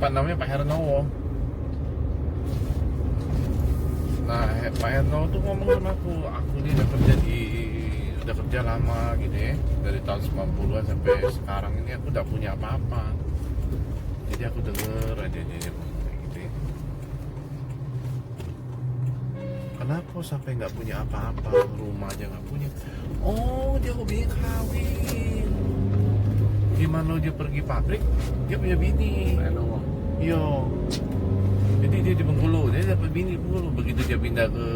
Pak namanya Pak Hernowo. Nah, Pak Hernowo tuh ngomong sama aku ini udah kerja lama gitu ya, dari tahun 90-an sampai sekarang ini aku udah punya apa-apa. Jadi aku denger aja dia ngomong kayak gitu ya. Kenapa sampai nggak punya apa-apa, rumah aja nggak punya? Oh, dia hobinya kawin. Gimana dia pergi pabrik, dia punya bini. Iya. Jadi dia di Bengkulu, dia dapat bini di Bengkulu. Begitu dia pindah ke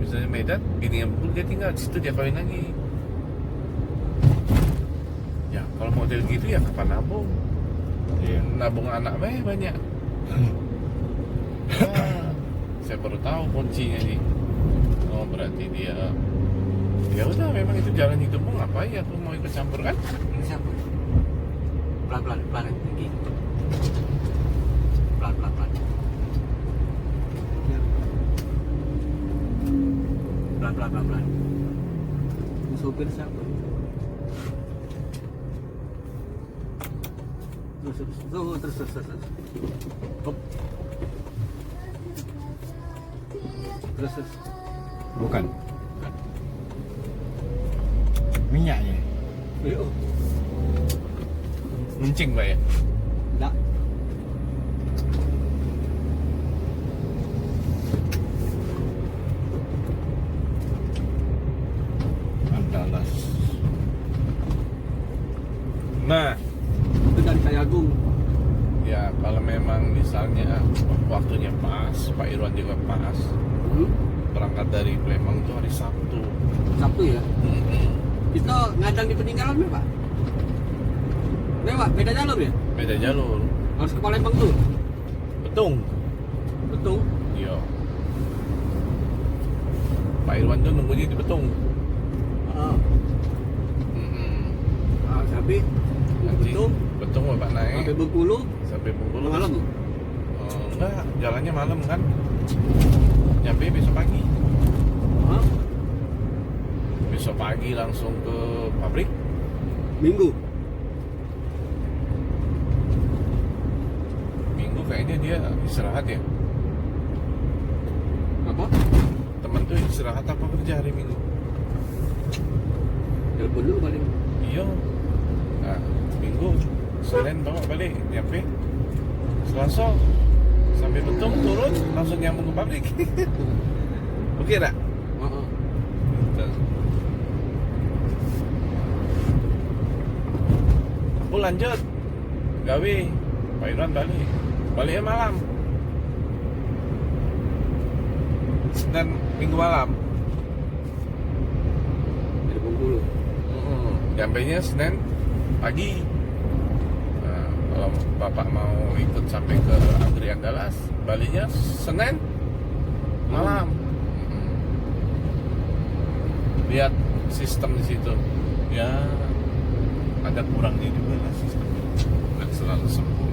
misalnya Medan, bini yang Bengkulu dia tinggal di situ, dia kawin lagi. Ya kalau model gitu ya kapan nabung? Ya, nabung anak banyak. Nah, saya baru tahu kuncinya nih. Oh berarti dia ya udah memang itu jalan hidupmu, ngapain ya aku mau ikut campur kan? Ini siapa? Pelan tinggi. Pelan. Ya. Pelan. Ini sopir siapa? Terus. Hop. Terus. Bukan. Minyaknya. Yuk. Mencing Pak ya? Enggak. Andalas. Nah, Itu dari Kayagung. ya kalau memang misalnya waktunya pas, Pak Irwan juga pas, berangkat dari Palembang itu hari Sabtu. Sabtu ya. Itu ngadang di peninggalan ya, Pak? Lewat beda jalur ya? Beda jalur. Harus ke Palembang tuh. Betung. Betul. Iya. Pak Irwan tuh nunggunya di Betung. Sampai Nanti Betung Betung Bapak naik sampai Bengkulu sampai Bengkulu. malam. Enggak, jalannya malam kan. Nyampe besok pagi. Besok pagi langsung ke pabrik. Minggu. Minggu kayaknya dia istirahat ya. Apa? Temen tuh istirahat apa kerja hari Minggu? Telepon dulu paling. Iya. Nah, Minggu, Senin bawa balik, nyampe Selasa sampai Betung turun langsung nyambung ke pabrik. Oke tak? Aku lanjut gawe, Pak Irwan baliknya malam. Senin Minggu malam. Dari Bengkulu. Nyampainya Senin pagi. Nah, kalau Bapak mau ikut sampai ke Agri Andalas, baliknya Senin malam. Lihat sistem di situ. Ya ada kurangnya juga lah sistemnya. Nggak selalu sempurna.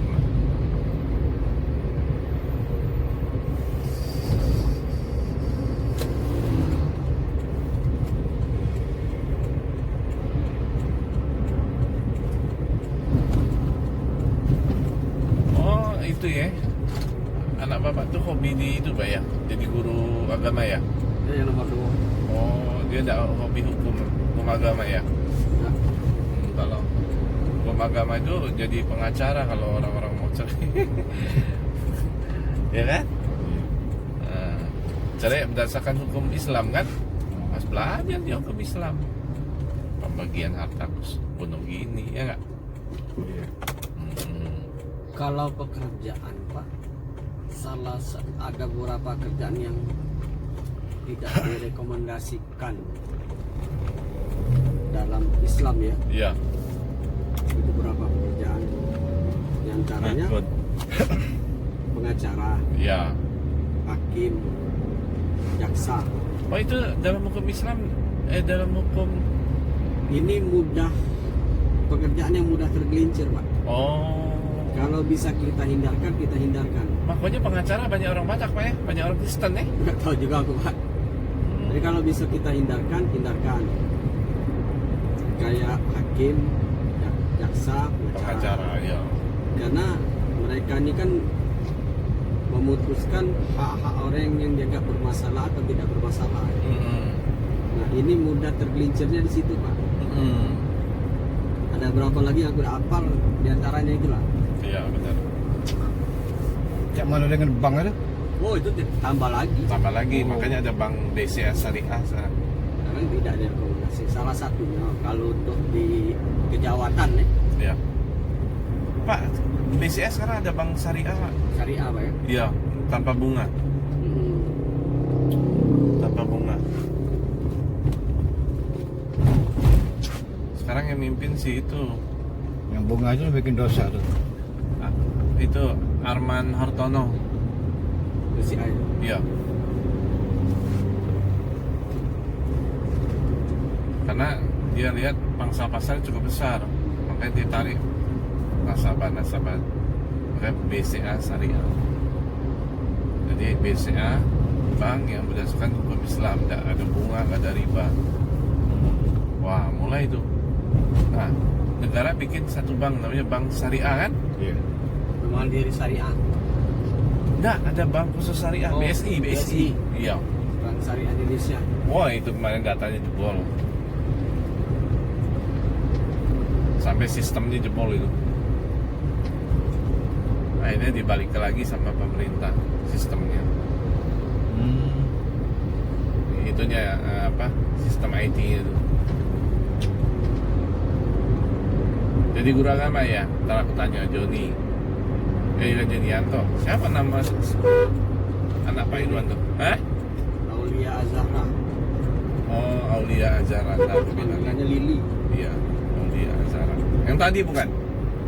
Itu ya, anak Bapak tuh hobi di itu Pak ya, jadi guru agama ya? Ya, yang nomor 2. Oh, dia tidak hobi hukum agama ya? Kalau hukum agama itu jadi pengacara kalau orang-orang mau cerai. Ya kan? Cerai berdasarkan hukum Islam kan? Mas belajar dia hukum Islam, pembagian harta bunuh gini, ya nggak? Iya. Kalau pekerjaan, Pak, ada beberapa kerjaan yang tidak direkomendasikan dalam Islam ya. Iya. Itu beberapa pekerjaan. Yang antaranya pengacara, Iya. hakim, jaksa. Oh itu dalam hukum Islam, dalam hukum. Ini mudah, pekerjaan yang mudah tergelincir, Pak. Oh. Kalau bisa kita hindarkan, kita hindarkan. Makanya pengacara banyak orang Batak Pak ya, banyak orang Kristen ya. Nggak tahu juga aku, Pak. Jadi kalau bisa kita hindarkan, hindarkan. Kayak hakim, jaksa, Pengacara ya. Karena mereka ini kan memutuskan hak-hak orang yang dianggap bermasalah atau tidak bermasalah. Nah, ini mudah tergelincirnya di situ, Pak. Ada berapa lagi yang aku udah hafal, diantaranya itulah. Iya benar. Cak mana dengan bank ada? Oh, itu tambah lagi. Tambah lagi, Oh. makanya ada bank BCA Syariah sekarang. Sekarang tidak ada rekomendasi. Salah satunya kalau untuk di kejawatan ya, Iya. Pak, BCA sekarang ada bank Syariah, Pak. syariah Pak ya. Iya, tanpa bunga. Tanpa bunga. Sekarang yang mimpin sih itu Yang bunga aja bikin dosa tuh. itu Arman Hartono. BCA ya. Iya. Karena dia lihat pangsa pasar cukup besar, makanya dia tarik nasabah. Makanya BCA Syariah. Jadi BCA bank yang berdasarkan hukum Islam, tidak ada bunga, tidak ada riba. Wah, mulai itu. Nah, negara bikin satu bank namanya Bank Syariah kan? Iya. Mandiri Syariah. Enggak, ada bank khusus syariah, Oh, BSI. BSI. Iya. Bank Syariah Indonesia. Wah, itu kemarin datanya jebol. Sampai sistemnya jebol itu. Akhirnya dibalik lagi sama pemerintah sistemnya. Itunya apa? Sistem IT itu. Jadi guru agama ya, ntar aku tanya Joni. Jonianto. Siapa nama anak Pak Irwan tuh? Hah? Aulia Azhara. Oh, Aulia Azhara. Panggilannya Lili. Iya, Aulia Azhara. Yang tadi bukan?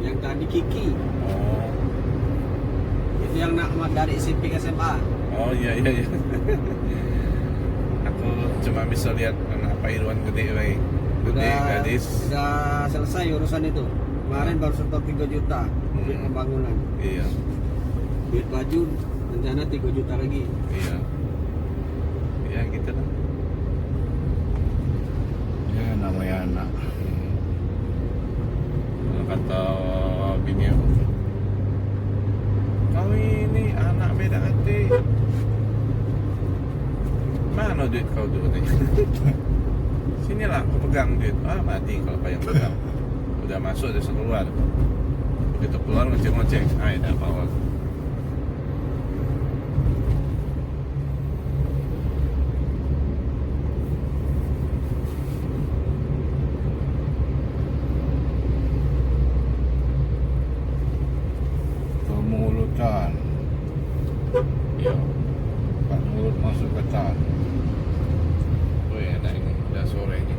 Yang tadi Kiki. Oh, Itu yang nak dari SMP ke SMA. oh iya. Aku cuma bisa lihat anak Pak Irwan gede, wey. Gede gadis. Udah selesai urusan itu. Kemarin baru setor 3 juta duit pembangunan. Iya, Duit baju rencana 3 juta lagi. iya. Ya gitu lah. Ya namanya anak. Kalau kata bini aku, kau ini anak beda hati. Mana duit kau tuh katanya? Sinilah aku pegang duit. Ah, mati kalau kau yang pegang. Udah masuk, udah keluar. Begitu keluar ngecek-ngecek. Ah, tidak apa-apa. Pemulutan. Iya. Pak mulut masuk ke tan. Wih, enak ini. Udah sore ini.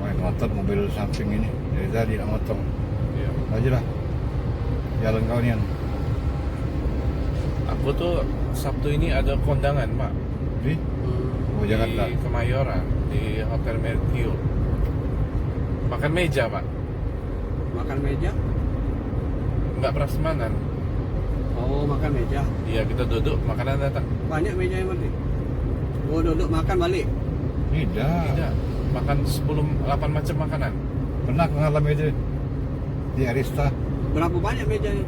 Main motor mobil samping ini. Dari tadi nak motong. Iya. Aja lah. Jalan kau nian. Aku tuh Sabtu ini ada kondangan, Pak. Di? Oh Jakarta. Di Kemayoran, di Hotel Mercure. Makan meja, Pak. Makan meja. Nggak prasmanan. Oh, makan meja. Iya, kita duduk, makanan datang. Banyak meja yang berarti. Oh, duduk makan balik. Tidak. Tidak. Makan 8 macam makanan. Pernah aku ngalami itu di Arista. Berapa banyak mejanya?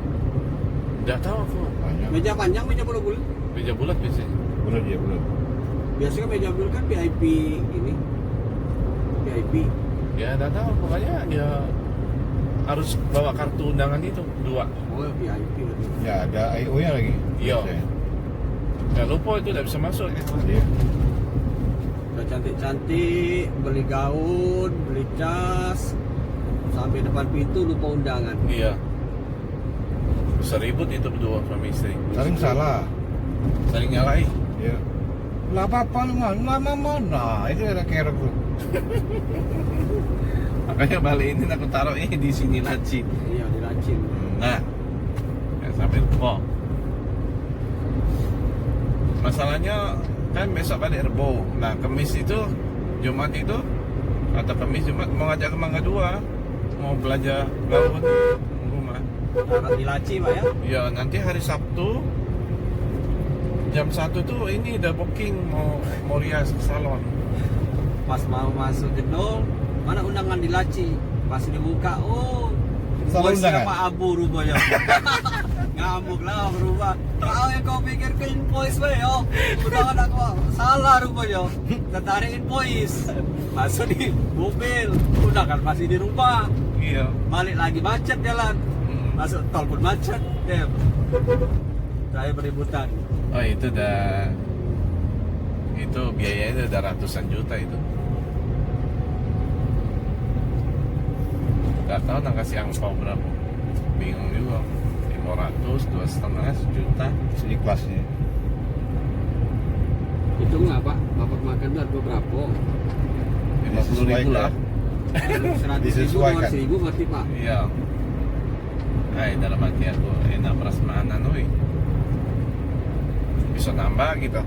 Nggak tahu aku. Banyak. Meja panjang, meja bulat-bulat. Meja bulat biasanya. Belum dia belum. Biasanya meja bulat kan VIP ini. VIP. Ya, nggak tahu. Pokoknya ya harus bawa kartu undangan itu 2. Oh, VIP berarti. Ya ada IO nya lagi. Iya. Biasanya. Nggak lupa itu nggak bisa masuk. Iya. Udah cantik-cantik, beli gaun, beli cas, sampai depan pintu lupa undangan. Iya. Bisa ribut itu berdua suami istri. Saling salah. Saling nyalain. Iya. Lah apa lu mana? Itu ada kerok tuh. Makanya balik ini aku taruh di sini laci. Iya, diracin. Nah, ya sampai lupa. Masalahnya kan besok balik Rebo. Nah, Kamis itu, Jumat itu, atau Kamis Jumat mau ngajak ke Mangga 2, mau belajar gaun rumah. Taruh di laci, Pak ya. Ya nanti hari Sabtu jam 1 tuh ini udah booking mau rias ke salon. Pas mau masuk gedung, mana undangan di laci. Pas dibuka, oh Salah bos undangan? sama Abu rupanya. Ngamuk lah berubah. Kau yang kau pikir ke invoice be yo. Undangan aku salah rupanya. Tertarik invoice. Masuk di mobil, undangan masih di rumah. Iya. Balik lagi macet jalan. Masuk tol pun macet. Dem. Saya beributan. Oh itu biayanya udah ratusan juta itu. Gak tahu nang kasih angpau berapa. Bingung juga. 500, 2,5 juta. Seikhlasnya. Itu nggak Pak? Bapak makan tuh harga berapa? 50.000 lah. 100.000, Disesuaikan. 200.000 berarti Pak. Iya. Dalam hati aku enak prasmanan oi. Bisa nambah gitu.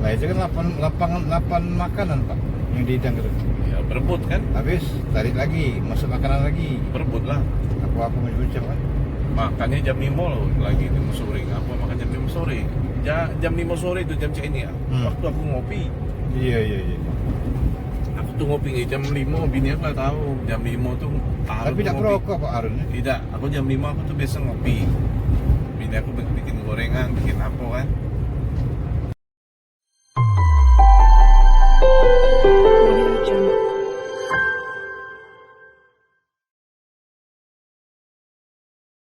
Nah itu kan 8 makanan Pak yang dihidang gitu. Ya berebut kan? Habis tarik lagi, masuk makanan lagi. Berebut lah. Aku macam-macam kan. Makannya jam 5 loh lagi di sore. Apa makan jam 5 sore? Jam 5 sore itu jam ini ya. Waktu aku ngopi. Iya. Aku tuh ngopi jam 5, bini aku nggak tahu. Jam 5 tuh Harun Tapi tuh tidak ngopi. merokok Pak Harun. Tidak, aku jam 5 aku tuh biasa ngopi. Bini aku bikin gorengan, bikin apa kan.